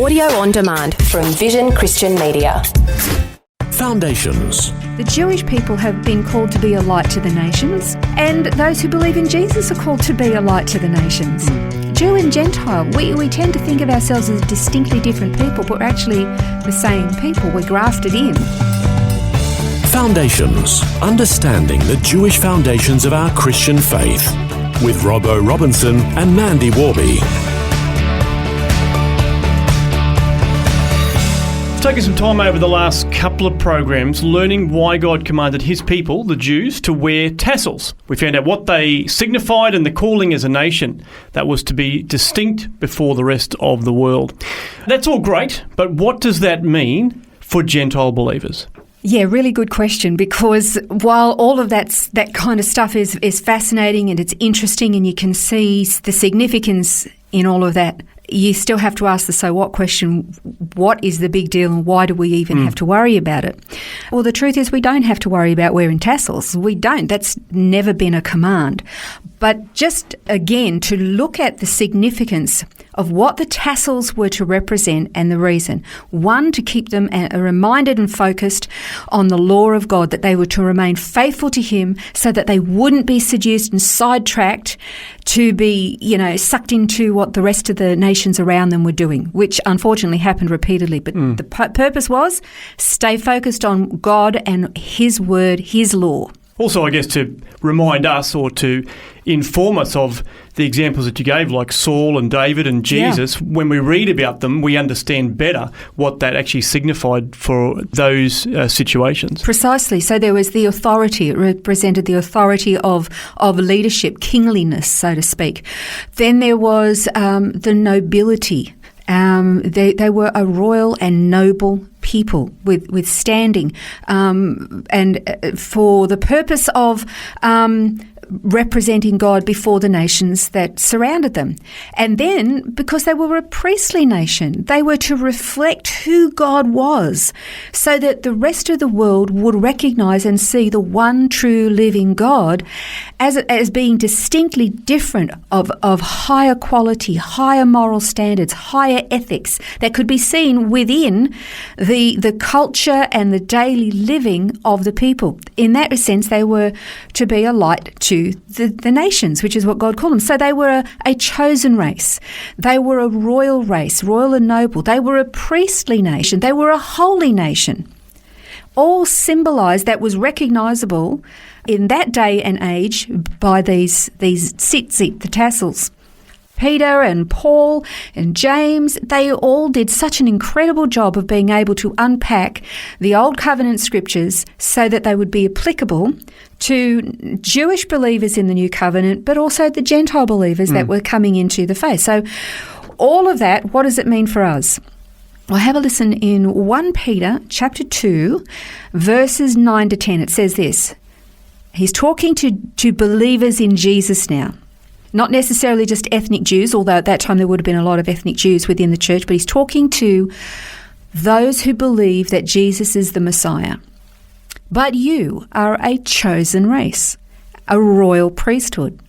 Audio on demand from Vision Christian Media. Foundations. The Jewish people have been called to be a light to the nations, and those who believe in Jesus are called to be a light to the nations. Jew and Gentile, we tend to think of ourselves as distinctly different people, but we're actually the same people. We're grafted in. Foundations. Understanding the Jewish foundations of our Christian faith. With Robbo Robinson and Mandy Warby. Taking some time over the last couple of programs learning why God commanded his people, the Jews, to wear tassels. We found out what they signified and the calling as a nation that was to be distinct before the rest of the world. That's all great, but what does that mean for Gentile believers? Yeah, really good question, because while all of that kind of stuff is fascinating and it's interesting and you can see the significance in all of that, you still have to ask the so what question. What is the big deal and why do we even have to worry about it? Well, the truth is we don't have to worry about wearing tassels. We don't. That's never been a command. But just, again, to look at the significance of what the tassels were to represent and the reason. One, to keep them reminded and focused on the law of God, that they were to remain faithful to him so that they wouldn't be seduced and sidetracked to be, sucked into what the rest of the nations around them were doing, which unfortunately happened repeatedly. But the purpose was stay focused on God and his word, his law. Also, I guess to remind us or to inform us of the examples that you gave, like Saul and David and Jesus. When we read about them, we understand better what that actually signified for those situations. Precisely. So there was the authority. It represented the authority of leadership, kingliness, so to speak. Then there was the nobility. They were a royal and noble people with standing, and for the purpose of representing God before the nations that surrounded them. And then, because they were a priestly nation, they were to reflect who God was so that the rest of the world would recognize and see the one true living God as being distinctly different, of higher quality, higher moral standards, higher ethics that could be seen within the culture and the daily living of the people. In that sense, they were to be a light to the nations, which is what God called them. So they were a chosen race. They were a royal race, royal and noble. They were a priestly nation. They were a holy nation. All symbolised, that was recognisable in that day and age by these tzitzit, the tassels. Peter and Paul and James, they all did such an incredible job of being able to unpack the Old Covenant scriptures so that they would be applicable to Jewish believers in the New Covenant, but also the Gentile believers that were coming into the faith. So all of that, what does it mean for us? Well, have a listen in 1 Peter chapter 2, verses 9 to 10. It says this. He's talking to believers in Jesus now. Not necessarily just ethnic Jews, although at that time there would have been a lot of ethnic Jews within the church, but he's talking to those who believe that Jesus is the Messiah. But you are a chosen race, a royal priesthood,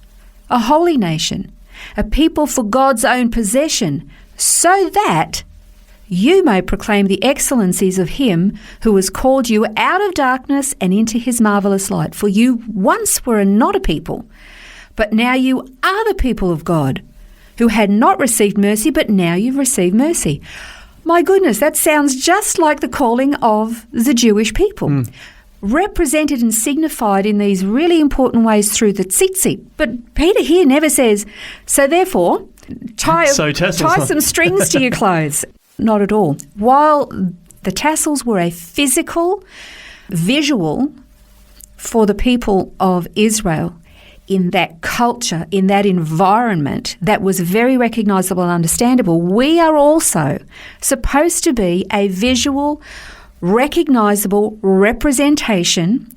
a holy nation, a people for God's own possession, so that you may proclaim the excellencies of him who has called you out of darkness and into his marvellous light. For you once were not a people, but now you are the people of God, who had not received mercy, but now you've received mercy. My goodness, that sounds just like the calling of the Jewish people, represented and signified in these really important ways through the tzitzit. But Peter here never says, so therefore, tie some strings to your clothes. Not at all. While the tassels were a physical, visual for the people of Israel, in that culture, in that environment that was very recognisable and understandable, we are also supposed to be a visual, recognisable representation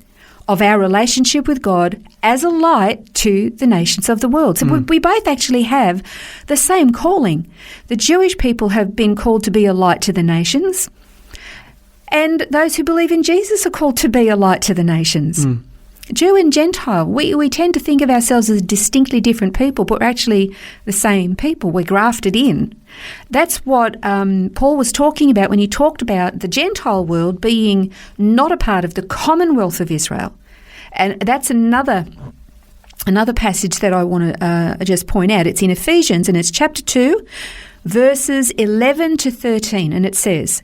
of our relationship with God as a light to the nations of the world. So we both actually have the same calling. The Jewish people have been called to be a light to the nations, and those who believe in Jesus are called to be a light to the nations. Jew and Gentile, we tend to think of ourselves as distinctly different people, but we're actually the same people. We're grafted in. That's what Paul was talking about when he talked about the Gentile world being not a part of the commonwealth of Israel. And that's another passage that I want to just point out. It's in Ephesians, and it's chapter 2, verses 11 to 13, and it says,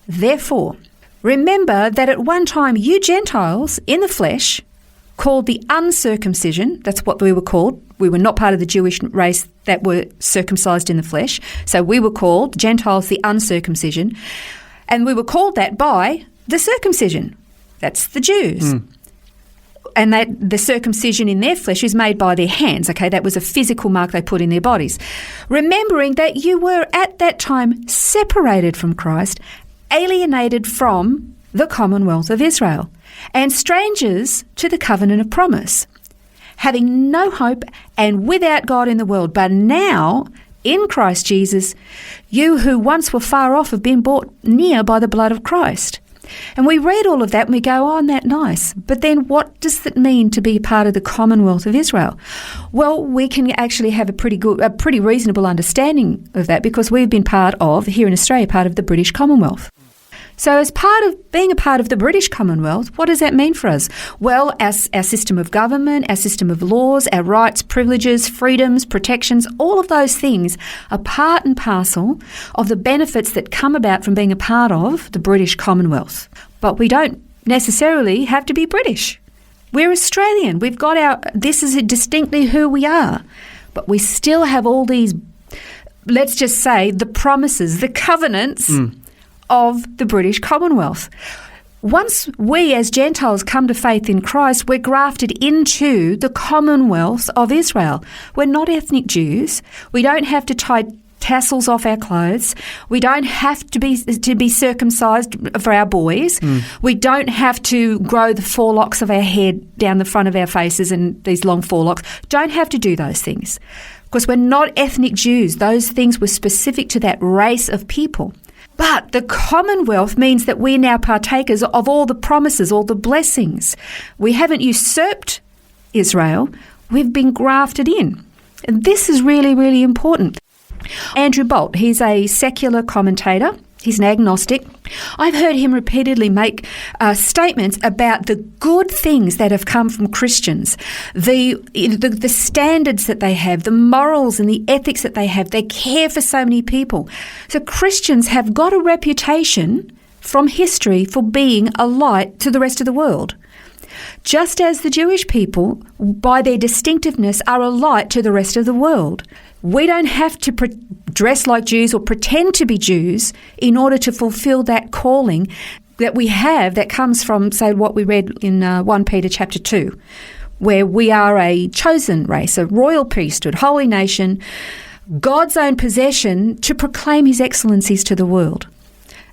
"Therefore, remember that at one time you Gentiles in the flesh, called the uncircumcision," that's what we were called. We were not part of the Jewish race that were circumcised in the flesh. So we were called, Gentiles, the uncircumcision. And we were called that by the circumcision. That's the Jews. And that the circumcision in their flesh is made by their hands. Okay, that was a physical mark they put in their bodies. Remembering that you were at that time separated from Christ, alienated from the commonwealth of Israel, and strangers to the covenant of promise, having no hope and without God in the world. But now, in Christ Jesus, you who once were far off have been brought near by the blood of Christ. And we read all of that and we go, oh, isn't that nice? But then what does it mean to be part of the commonwealth of Israel? Well, we can actually have a pretty reasonable understanding of that, because we've been part of, here in Australia, part of the British Commonwealth. So as part of being a part of the British Commonwealth, what does that mean for us? Well, our system of government, our system of laws, our rights, privileges, freedoms, protections, all of those things are part and parcel of the benefits that come about from being a part of the British Commonwealth. But we don't necessarily have to be British. We're Australian. We've got this is distinctly who we are. But we still have all these, let's just say, the promises, the covenants of the British Commonwealth. Once we as Gentiles come to faith in Christ, we're grafted into the Commonwealth of Israel. We're not ethnic Jews. We don't have to tie tassels off our clothes. We don't have to be circumcised for our boys. We don't have to grow the forelocks of our head down the front of our faces and these long forelocks. Don't have to do those things, because we're not ethnic Jews. Those things were specific to that race of people. But the Commonwealth means that we're now partakers of all the promises, all the blessings. We haven't usurped Israel. We've been grafted in. And this is really, really important. Andrew Bolt, he's a secular commentator. He's an agnostic. I've heard him repeatedly make statements about the good things that have come from Christians, the standards that they have, the morals and the ethics that they have. They care for so many people. So Christians have got a reputation from history for being a light to the rest of the world. Just as the Jewish people, by their distinctiveness, are a light to the rest of the world. We don't have to dress like Jews or pretend to be Jews in order to fulfill that calling that we have that comes from, say, what we read in 1 Peter chapter 2, where we are a chosen race, a royal priesthood, holy nation, God's own possession to proclaim his excellencies to the world.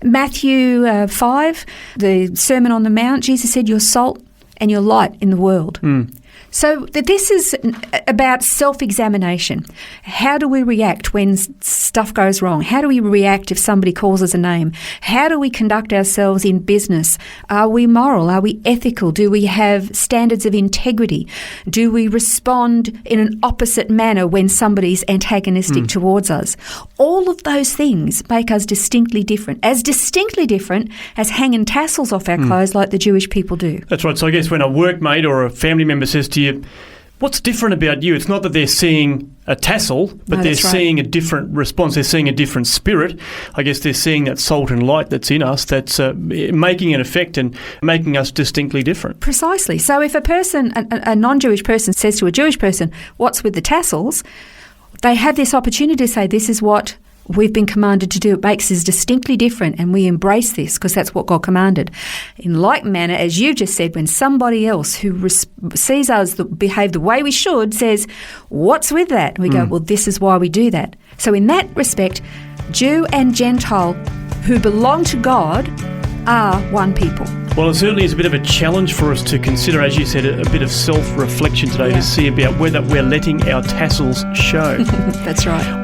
Matthew 5, the Sermon on the Mount, Jesus said, "You're salt and you're light in the world." So this is about self-examination. How do we react when stuff goes wrong? How do we react if somebody calls us a name? How do we conduct ourselves in business? Are we moral? Are we ethical? Do we have standards of integrity? Do we respond in an opposite manner when somebody's antagonistic towards us? All of those things make us distinctly different as hanging tassels off our clothes like the Jewish people do. That's right. So I guess when a workmate or a family member says to you, what's different about you? It's not that they're seeing a tassel, but they're seeing a different response. They're seeing a different spirit. I guess they're seeing that salt and light that's in us that's making an effect and making us distinctly different. Precisely. So if a non-Jewish person says to a Jewish person, what's with the tassels? They have this opportunity to say, this is what we've been commanded to do. It makes us distinctly different, and we embrace this because that's what God commanded. In like manner, as you just said, when somebody else who sees us behave the way we should says, what's with that? And we go, well, this is why we do that. So in that respect, Jew and Gentile who belong to God are one people. Well, it certainly is a bit of a challenge for us to consider, as you said, a bit of self-reflection today to see about whether we're letting our tassels show. That's right.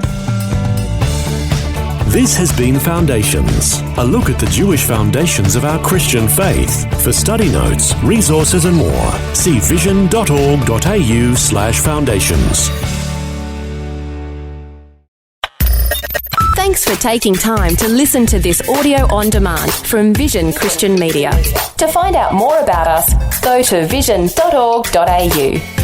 This has been Foundations, a look at the Jewish foundations of our Christian faith. For study notes, resources and more, see vision.org.au/foundations. Thanks for taking time to listen to this audio on demand from Vision Christian Media. To find out more about us, go to vision.org.au.